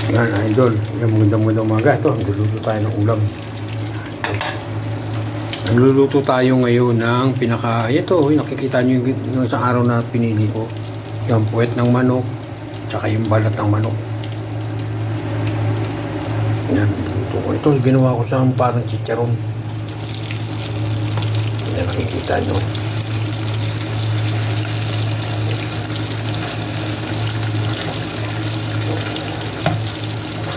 Yan, idol. Yan, magandang umaga. Ito, nagluluto tayo ng ulam. Nagluluto tayo ngayon ng ito, nakikita nyo yung isang araw na pinili ko. Yung puwet ng manok, tsaka yung balat ng manok. Yan, nagluluto ko. Ito, ginawa ko sa parang chicharon. Yan, nakikita nyo.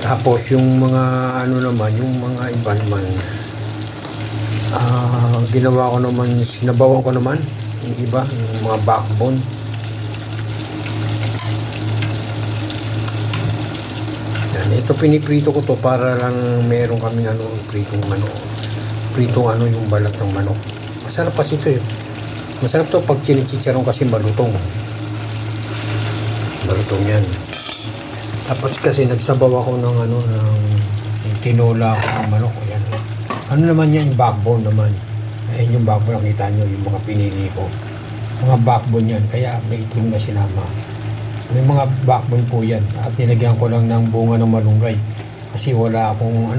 Tapos yung mga naman, yung mga iba naman, ginawa ko naman, sinabawan ko naman yung iba, yung mga backbone. Yan, ito piniprito ko to para lang meron kaming pritong pritong yung balat ng manok. Masarap kasi ito eh. Masarap to pag chinichicharon kasi malutong yan. Tapos kasi nagsabaw ako ng tinola ako ng manok. Yan. Ano naman yan? Backbone naman. Ayan yung backbone. Nakita nyo yung mga pinili ko. Mga backbone yan. Kaya may itlog na sinama. May mga backbone po yan. At nilagyan ko lang ng bunga ng malunggay. Kasi wala akong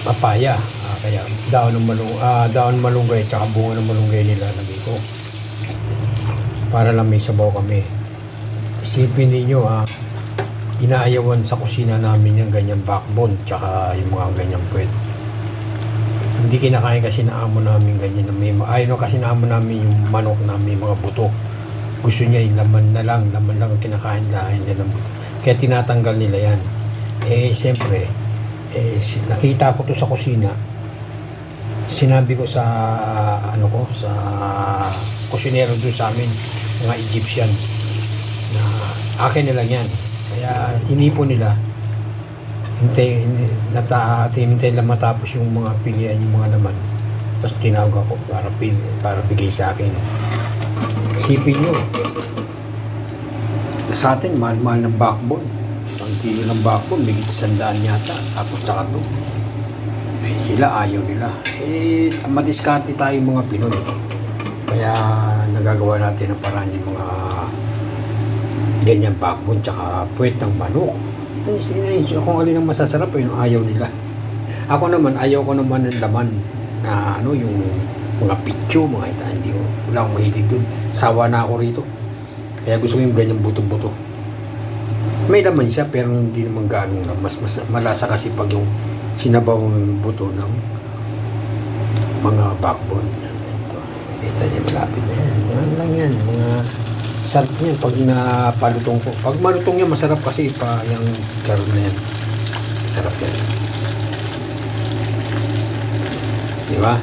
papaya. Kaya daon malunggay at bunga ng malunggay nila nilagay ko. Para lang may sabaw kami. Isipin ninyo inaayawan sa kusina namin yung ganyang backbone tsaka yung mga ganyang puwet. Hindi kinakain kasi na amo namin ganyan. Ayaw kasi na amo namin yung manok na may mga buto. Gusto niya yung laman lang ang kinakain lahat niya ng buto. Kaya tinatanggal nila yan. Siyempre, nakita ko to sa kusina. Sinabi ko sa sa kusinero doon sa amin, mga Egyptian, na akin na lang yan. Kaya inipon nila, hintay lang matapos yung mga pilihan, yung mga laman. Tapos tinawag ako para bigay sa akin. Isipin nyo, sa atin mahal-mahal ng backbone. Ang kilo ng backbone, may 100 yata. Tapos saka to. Sila ayaw nila. Madiskarte tayo mga Pinoy. Kaya nagagawa natin ang paraan yung mga ganyan backbone tsaka puwet ng manok. Kung alin ang masasarap yung ayaw nila. Ako naman, ayaw ko naman ng laman na yung mga pitcho, mga hindi ko. Wala akong mahilig dun. Sawa na ako rito. Kaya gusto ko yung ganyang buto-buto. May laman siya pero hindi naman ganong na. Mas malasa kasi pag yung sinabaw ng buto ng mga backbone. Kita niya malapit na yan. Yan lang yan. Mga sarap yan pag napalutong ko. Pag malutong yan, masarap kasi pa yung karon na yan. Sarap yan. Diba?